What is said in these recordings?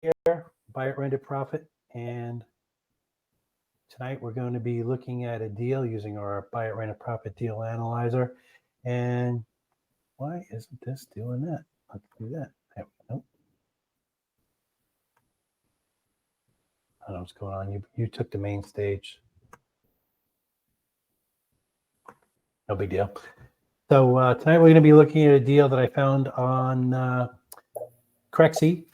here, buy it, rent it, profit. And tonight we're going to be looking at a deal using our buy it, rent it, profit deal analyzer. And why isn't this doing that? Let's do that. There we go. I don't know what's going on. You took the main stage. No big deal. So tonight we're going to be looking at a deal that I found on Crexy.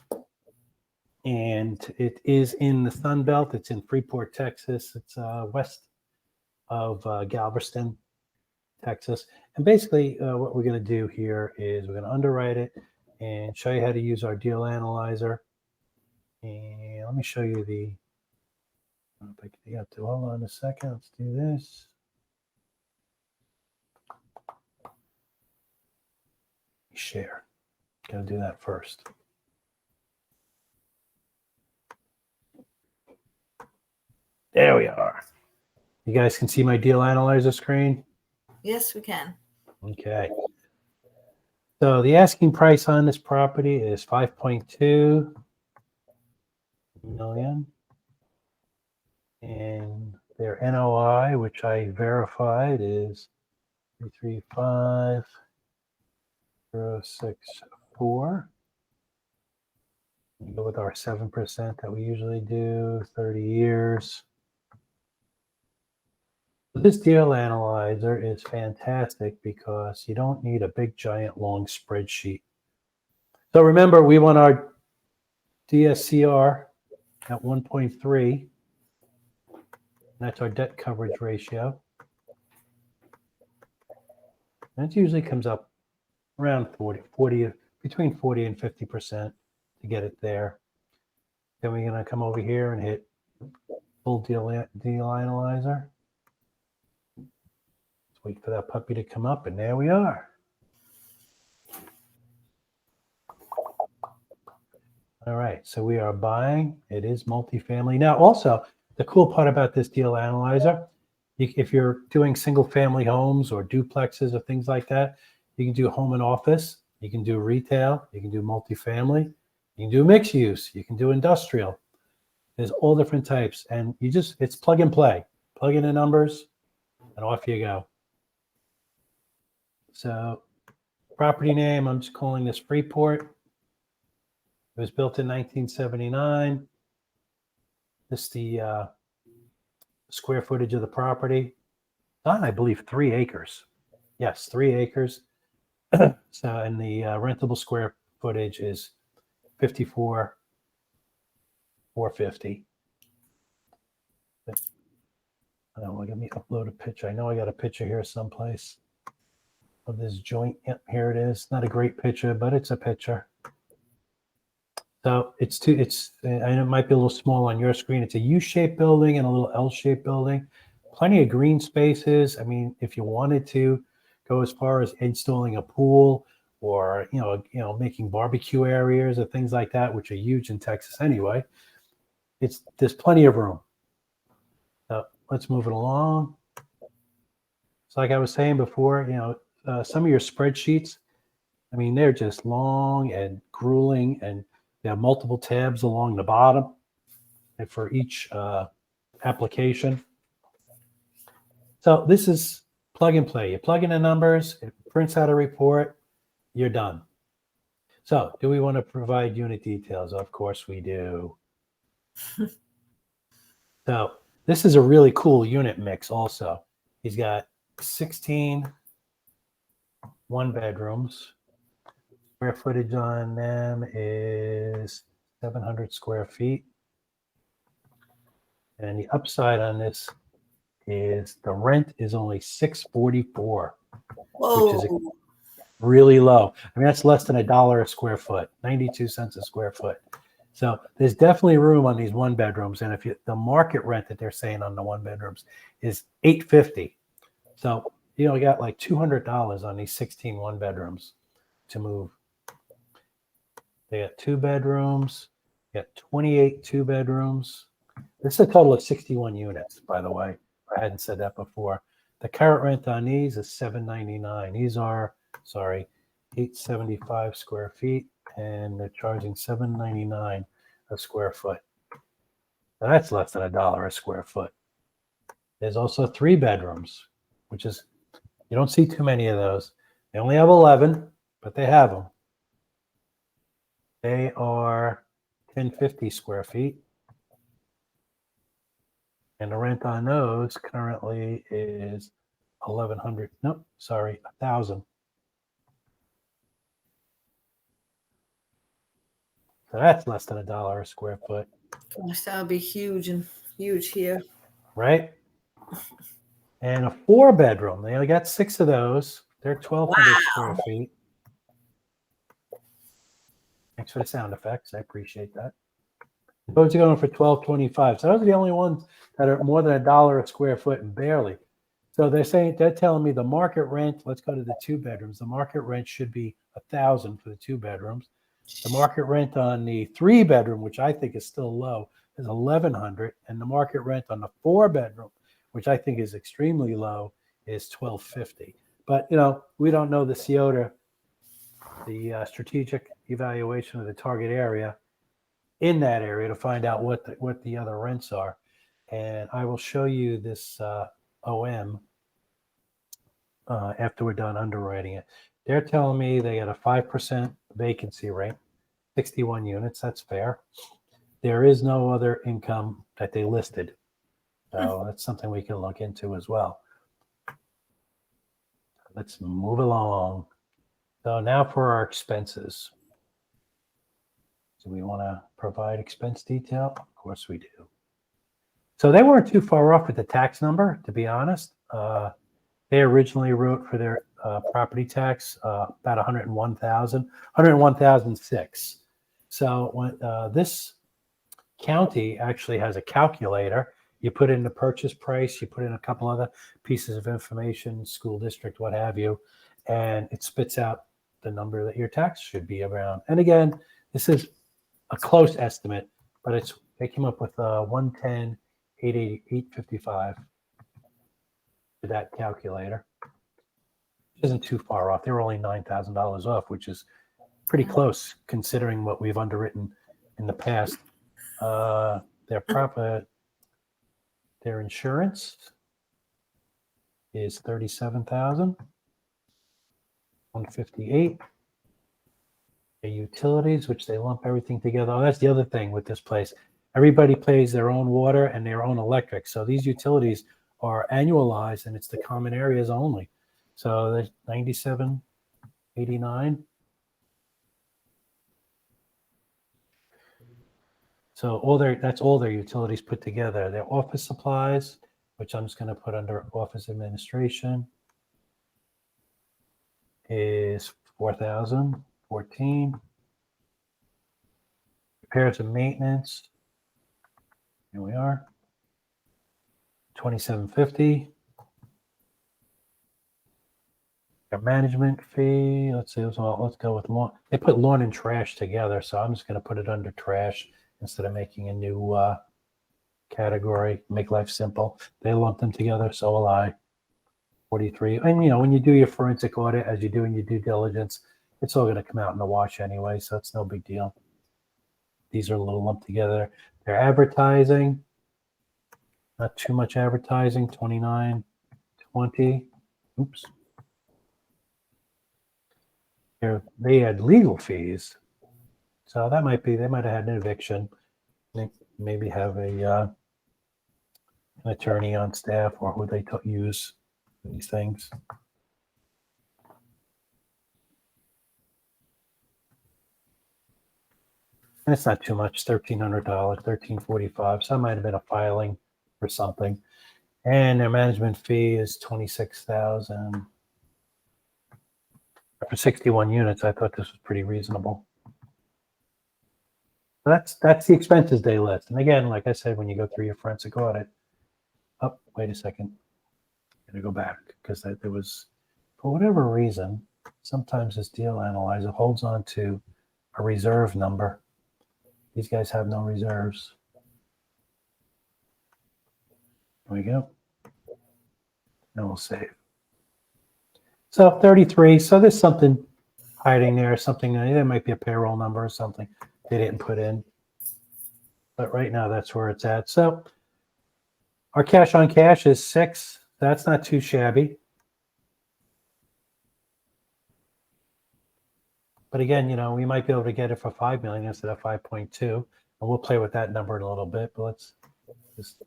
And it is in the Sun Belt. It's in Freeport, Texas. It's west of Galveston, Texas. And basically what we're going to do here is we're going to underwrite it and show you how to use our deal analyzer. And let me show you the, I don't know if I can get to, hold on a second. Let's do this. Share. Got to do that first. There we are. You guys can see my deal analyzer screen? Yes, we can. Okay. So the asking price on this property is 5.2 million. And their NOI, which I verified, is 335,064. We go with our 7% that we usually do, 30 years. This deal analyzer is fantastic because you don't need a big, giant, long spreadsheet. So remember, we want our DSCR at 1.3. That's our debt coverage ratio. And it usually comes up around 40, between 40 and 50% to get it there. Then we're going to come over here and hit full deal analyzer. Let's wait for that puppy to come up, and there we are. All right, so we are buying. It is multifamily. Now, also, the cool part about this deal analyzer, if you're doing single family homes or duplexes or things like that, you can do home and office, you can do retail, you can do multifamily, you can do mixed use, you can do industrial. There's all different types, and it's plug and play. Plug in the numbers, and off you go. So, property name, I'm just calling this Freeport. It was built in 1979. This is the square footage of the property. I believe 3 acres. Yes, 3 acres. So, and the rentable square footage is 54,450. Let me upload a picture. I know I got a picture here someplace of this joint. Yep, here it is. Not a great picture, but it's a picture. So I know it might be a little small on your screen. It's a U-shaped building and a little L-shaped building. Plenty of green spaces. I mean, if you wanted to go as far as installing a pool or, making barbecue areas or things like that, which are huge in Texas anyway, there's plenty of room. So let's move it along. So like I was saying before, some of your spreadsheets, I mean, they're just long and grueling, and they have multiple tabs along the bottom and for each application. So this is plug and play. You plug in the numbers, it prints out a report, you're done. So do we want to provide unit details? Of course we do. So this is a really cool unit mix also. He's got 16 one-bedrooms. Square footage on them is 700 square feet. And the upside on this is the rent is only $644, which is really low. I mean, that's less than $1 a square foot, 92 cents a square foot. So there's definitely room on these one bedrooms. And the market rent that they're saying on the one bedrooms is $850. So, we got like $200 on these 16 one bedrooms to move. They got 2 bedrooms, got 28 2 bedrooms. This is a total of 61 units, by the way. I hadn't said that before. The current rent on these is $799. These are, 875 square feet, and they're charging $799. a square foot. So that's less than $1 a square foot. There's also 3 bedrooms, which is, you don't see too many of those. They only have 11, but they have them. They are 1050 square feet. And the rent on those currently is 1,100. Nope, sorry, 1,000. So that's less than $1 a square foot. Gosh, that would be huge and huge here. Right? And a 4-bedroom. They only got 6 of those. They're 1,200 square feet. Thanks for the sound effects. I appreciate that. Those are going for $1,225. So those are the only ones that are more than $1 a square foot and barely. So they're telling me the market rent. Let's go to the 2 bedrooms. The market rent should be $1,000 for the 2 bedrooms. The market rent on the 3 bedroom, which I think is still low, is $1,100, and the market rent on the 4 bedroom, which I think is extremely low, is $1,250. But we don't know the CIOTA, the strategic evaluation of the target area in that area, to find out what the other rents are. And I will show you this OM after we're done underwriting it. They're telling me they got a 5% vacancy rate, 61 units. That's fair. There is no other income that they listed. So that's something we can look into as well. Let's move along. So now for our expenses. Do we want to provide expense detail? Of course we do. So they weren't too far off with the tax number, to be honest. They originally wrote for their property tax about $101,006. So when this county actually has a calculator. You put in the purchase price, you put in a couple other pieces of information, school district, what have you, and it spits out the number that your tax should be around. And again, this is a close estimate, but they came up with 110,880,855 for that calculator. Which isn't too far off. They were only $9,000 off, which is pretty close considering what we've underwritten in the past. Their insurance is $37,158. The utilities, which they lump everything together. Oh, that's the other thing with this place. Everybody pays their own water and their own electric. So these utilities are annualized, and it's the common areas only. So there's $97.89. So that's all their utilities put together. Their office supplies, which I'm just going to put under office administration, is $4,014. Repairs and maintenance, here we are, $2,750. Their management fee, let's go with lawn. They put lawn and trash together, so I'm just going to put it under trash instead of making a new category. Make life simple. They lump them together, so will I. 43. And when you do your forensic audit, as you do in your due diligence, it's all going to come out in the wash anyway, so it's no big deal. These are a little lumped together. Their advertising, not too much advertising, $29.20. Oops. They had legal fees, so that might be, they might have had an eviction. They maybe have an attorney on staff, or who they use for these things. And it's not too much, $1,300, $1,345. So that might have been a filing or something. And their management fee is $26,000 for 61 units. I thought this was pretty reasonable. That's the expenses they list. And again, like I said, when you go through your forensic audit, oh, wait a second, I'm gonna go back, because there was, for whatever reason, sometimes this deal analyzer holds on to a reserve number. These guys have no reserves. There we go. And we'll save. So 33. So there's something hiding there, something, there might be a payroll number or something they didn't put in. But right now, that's where it's at. So our cash on cash is 6. That's not too shabby. But again, we might be able to get it for 5 million instead of 5.2. And we'll play with that number in a little bit. But let's just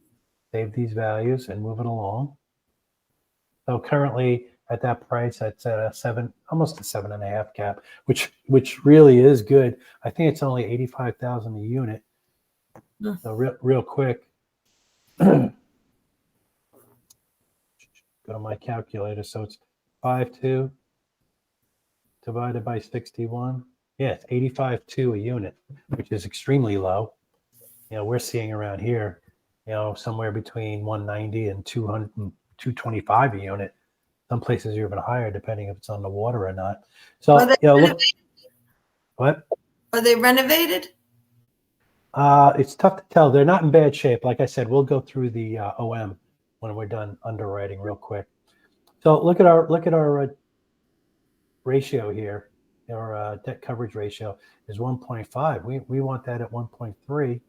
save these values and move it along. So currently at that price, that's at a 7, almost a 7.5 cap, which really is good. I think it's only 85,000 a unit. So real quick, go to my calculator. So it's 5.2 divided by 61. Yeah, it's 85.2 a unit, which is extremely low. We're seeing around here, somewhere between 190 and 200, 225 a unit. Some places are even higher, depending if it's on the water or not. So, look. What? Are they renovated? It's tough to tell. They're not in bad shape. Like I said, we'll go through the OM when we're done underwriting real quick. So look at our ratio here. Our debt coverage ratio is 1.5. We want that at 1.3,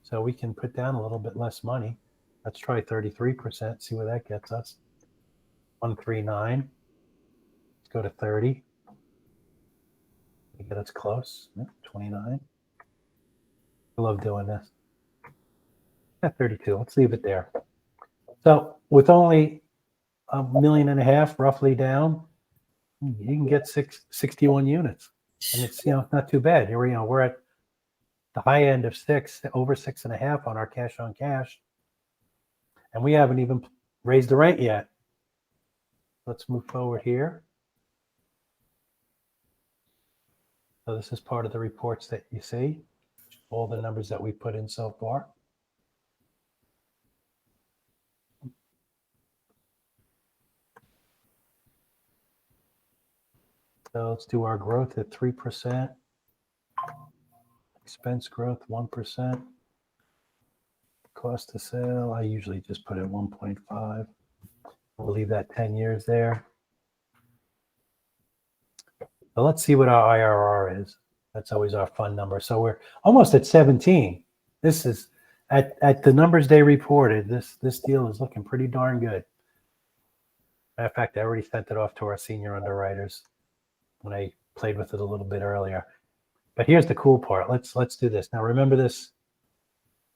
so we can put down a little bit less money. Let's try 33%. See where that gets us. 139. Let's go to 30. Get us close. 29. I love doing this. At 32. Let's leave it there. So with only $1.5 million roughly down, you can get 61 units, and it's not too bad. We're at the high end of 6, over 6.5 on our cash on cash, and we haven't even raised the rent yet. Let's move forward here. So this is part of the reports that you see, all the numbers that we put in so far. So let's do our growth at 3%. Expense growth 1%. Cost of sale, I usually just put at 1.5. We'll leave that 10 years there. So let's see what our IRR is. That's always our fun number. So we're almost at 17. This is at the numbers they reported. This deal is looking pretty darn good. Matter of fact, I already sent it off to our senior underwriters when I played with it a little bit earlier. But here's the cool part. Let's do this. Now remember this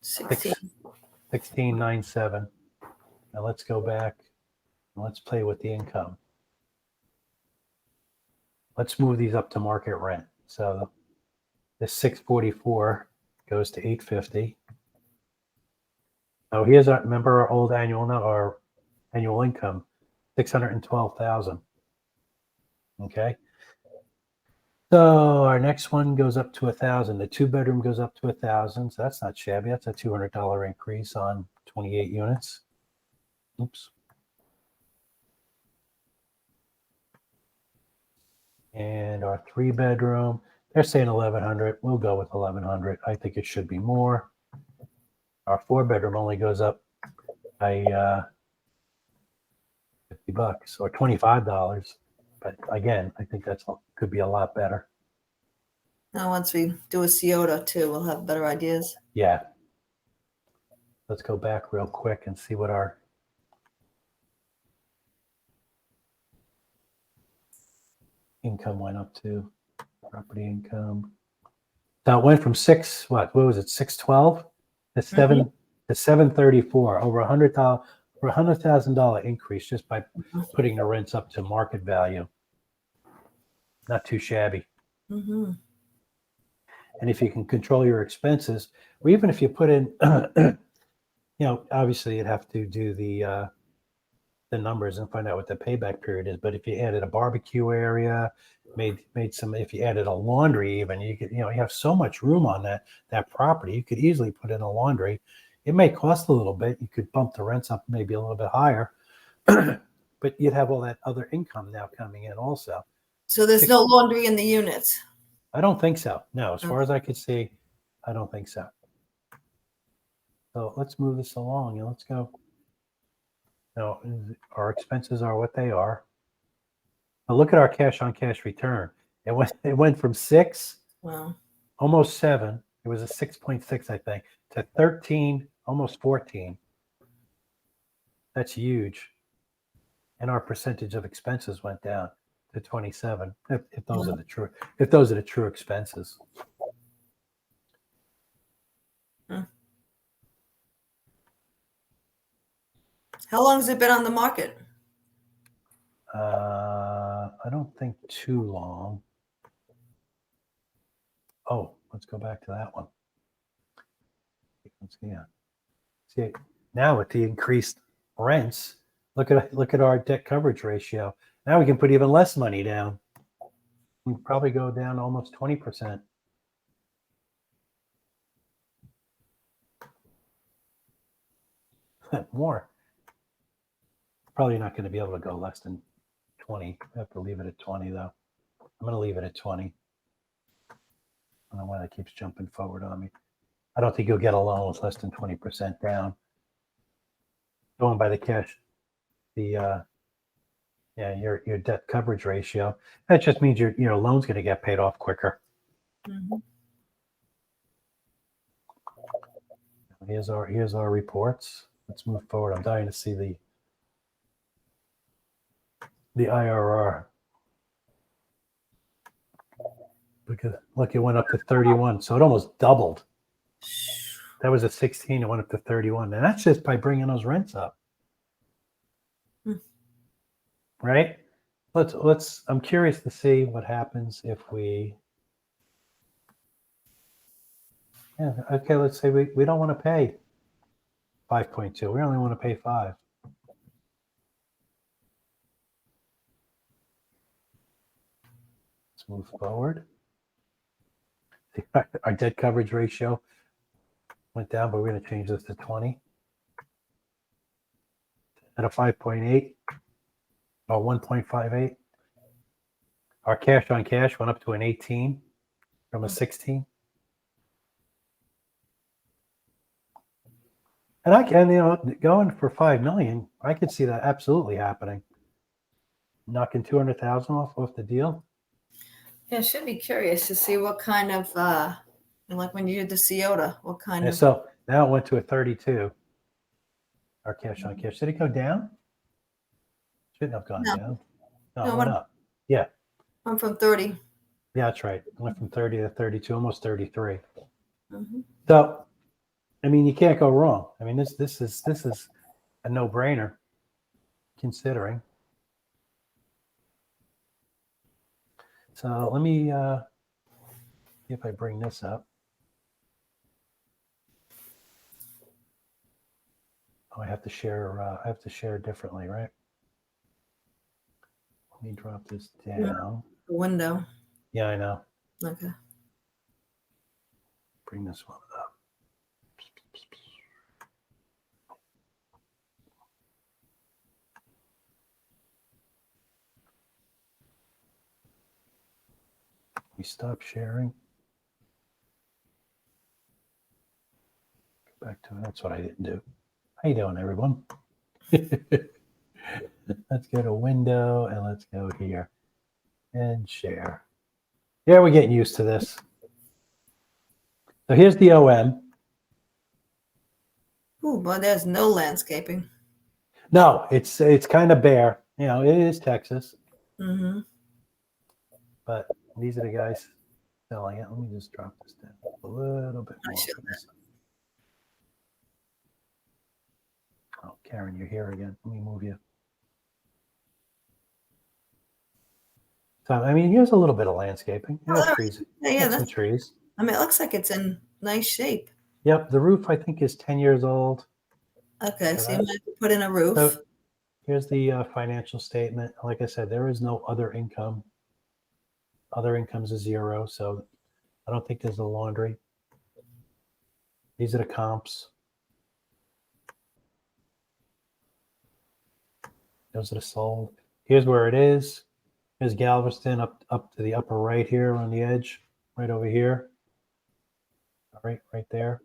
1697. Now let's go back and let's play with the income. Let's move these up to market rent. So this 644 goes to 850. Oh, here's remember our old our annual income, 612,000. Okay. So our next one goes up to 1,000. The 2-bedroom goes up to 1,000. So that's not shabby. That's a $200 increase on 28 units. Oops. And our 3-bedroom, they're saying 1,100. We'll go with 1,100. I think it should be more. Our 4-bedroom only goes up by $50 or $25. But again, I think that's could be a lot better. Now, once we do a CIOTA too, we'll have better ideas. Yeah. Let's go back real quick and see what our income went up to. Property income. So it went from 612 to 734, over $100,000 increase just by putting the rents up to market value. Not too shabby. Mm-hmm. And if you can control your expenses, or even if you put in, obviously you'd have to do the numbers and find out what the payback period is. But if you added a barbecue area, made some, if you added a laundry, even you could, you have so much room on that property, you could easily put in a laundry. It may cost a little bit. You could bump the rents up maybe a little bit higher, but you'd have all that other income now coming in also. So there's no laundry in the units? I don't think so. No, as far as I could see, I don't think so. So let's move this along and let's go. Now, our expenses are what they are. Now look at our cash on cash return. It went from 6, wow, almost 7, It was a 6.6, I think, to 13, almost 14. That's huge. And our percentage of expenses went down to 27. If those are the true expenses. How long has it been on the market? I don't think too long. Oh, let's go back to that one. See, now with the increased rents, look at our debt coverage ratio. Now we can put even less money down. We probably go down almost 20%. More. Probably not going to be able to go less than 20. I have to leave it at 20 though. I'm going to leave it at 20. I don't know why that keeps jumping forward on me. I don't think you'll get a loan with less than 20% down. Going by the cash, your debt coverage ratio. That just means your loan's going to get paid off quicker. Mm-hmm. Here's our reports. Let's move forward. I'm dying to see the IRR. Because look, it went up to 31, so it almost doubled. That was a 16, it went up to 31, and that's just by bringing those rents up. Right? Let's. I'm curious to see what happens if we. Yeah. Okay. Let's say we don't want to pay 5.2. We only want to pay 5. Let's move forward. Our debt coverage ratio went down, but we're going to change this to 20. At a 5.8 or 1.58. Our cash on cash went up to an 18 from a 16. And I can, going for 5 million, I could see that absolutely happening. Knocking 200,000 off the deal. Yeah, I should be curious to see what kind of, like when you did the Ciota, what kind of. So now it went to a 32. Our cash on cash. Did it go down? Shouldn't have gone down. No, it went up. Yeah. Went from 30. Yeah, that's right. It went from 30 to 32, almost 33. Mm-hmm. So, I mean, you can't go wrong. I mean, this is a no-brainer, considering. So let me see if I bring this up. Oh, I have to share differently, right? Let me drop this down. The window. Yeah, I know. Okay. Bring this one up. We stop sharing. Go back to it. That's what I didn't do. How you doing, everyone? Let's go to window and let's go here and share. Yeah, we're getting used to this. So here's the OM. Ooh, but there's no landscaping. No, it's kind of bare. It is Texas. Mm-hmm. But these are the guys selling it. Let me just drop this down a little bit more. Oh, Karen, you're here again. Let me move you. So, I mean, here's a little bit of landscaping. Trees. Yeah, some trees. I mean, it looks like it's in nice shape. Yep, the roof, I think, is 10 years old. Okay, so you might have to put in a roof. So here's the financial statement. Like I said, there is no other income. Other income's a 0, so I don't think there's a laundry. These are the comps. Those are the sold. Here's where it is. Here's Galveston up to the upper right here on the edge, right over here. All right there.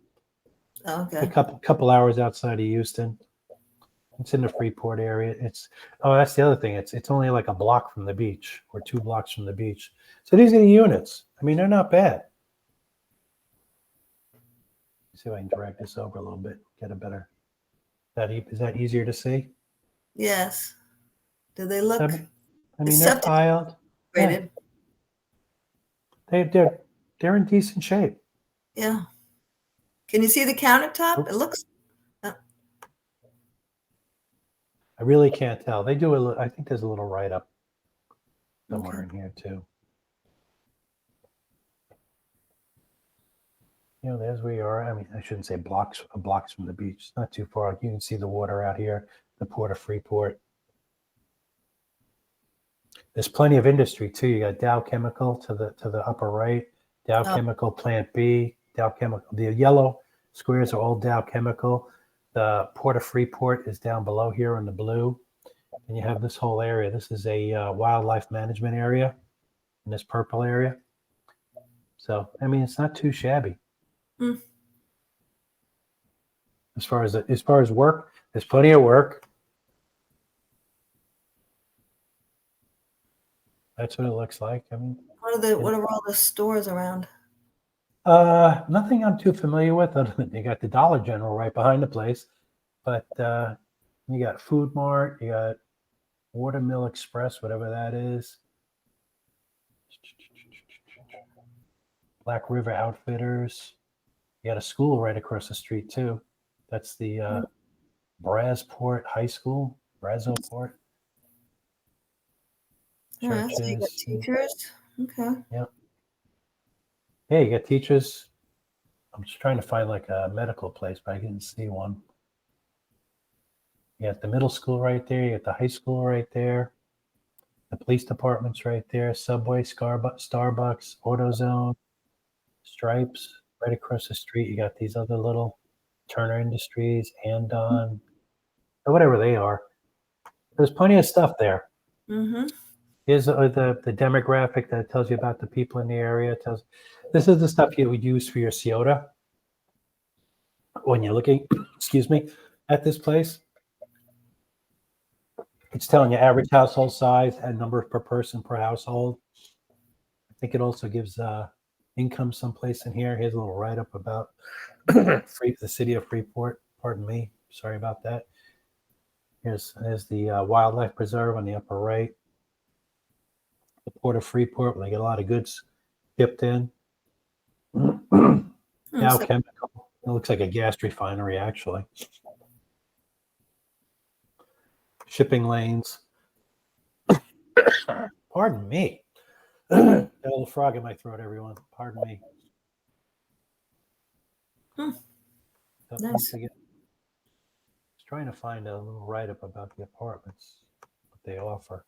Okay. A couple hours outside of Houston. It's in the Freeport area. That's the other thing. It's only like a block from the beach or 2 blocks from the beach. So these are the units. I mean, they're not bad. See if I can drag this over a little bit, get a better. Is that easier to see? Yes. Do they look? I mean, they're tiled. Yeah. They're in decent shape. Yeah. Can you see the countertop? Oops. It looks. I really can't tell. They do I think there's a little write up somewhere in here too. You know, there's where you are. I mean, I shouldn't say blocks from the beach. It's not too far. You can see the water out here, the port of Freeport. There's plenty of industry too. You got Dow Chemical to the upper right, Dow Chemical Plant B, Dow Chemical. The yellow squares are all Dow Chemical. The port of Freeport is down below here in the blue. And you have this whole area. This is a wildlife management area in this purple area. So, I mean, it's not too shabby. Mm. As far as work, there's plenty of work. That's what it looks like. I mean, what are all the stores around? Nothing I'm too familiar with. Other than you got the Dollar General right behind the place, but you got Food Mart, you got Watermill Express, whatever that is. Black River Outfitters. You got a school right across the street too. That's the Brasport High School, Brasport. Yeah, so you got teachers. Okay. Yeah. Yeah, you got teachers. I'm just trying to find like a medical place, but I didn't see one. You got the middle school right there. You got the high school right there. The police department's right there. Subway, Starbucks, AutoZone, Stripes. Right across the street, you got these other little Turner Industries, Andon, or whatever they are. There's plenty of stuff there. Mm-hmm. Here's the demographic that tells you about the people in the area. This is the stuff you would use for your CIOTA when you're looking, excuse me, at this place. It's telling you average household size and number per person per household. I think it also gives income someplace in here. Here's a little write-up about the city of Freeport. Pardon me. Sorry about that. Here's the wildlife preserve on the upper right. The port of Freeport, where they get a lot of goods shipped in. Dow Chemical. It looks like a gas refinery, actually. Shipping lanes. Pardon me. Got a little frog in my throat, everyone. Pardon me. Nice. I was trying to find a little write-up about the apartments, what they offer.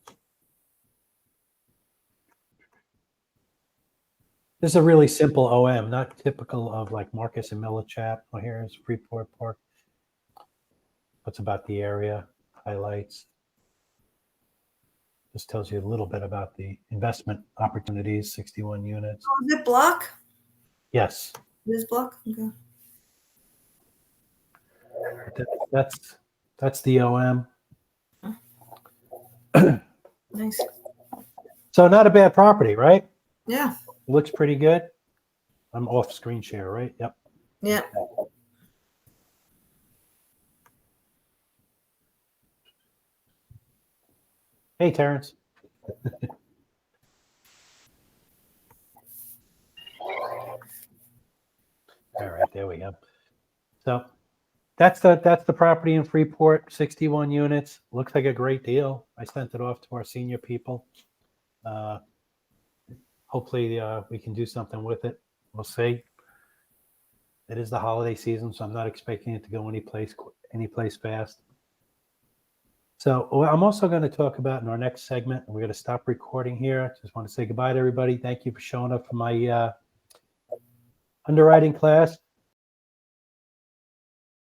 This is a really simple OM, not typical of like Marcus and Millichap. Well, here's Freeport Park. What's about the area, highlights. This tells you a little bit about the investment opportunities, 61 units. Oh, is it block? Yes. This block? Okay. That's the OM. Nice. So not a bad property, right? Yeah. Looks pretty good. I'm off screen share, right? Yep. Yeah. Hey, Terrence. All right, there we go. So that's the property in Freeport, 61 units. Looks like a great deal. I sent it off to our senior people. Hopefully we can do something with it. We'll see. It is the holiday season, so I'm not expecting it to go any place fast. So I'm also going to talk about in our next segment, we're going to stop recording here. I just want to say goodbye to everybody. Thank you for showing up for my underwriting class.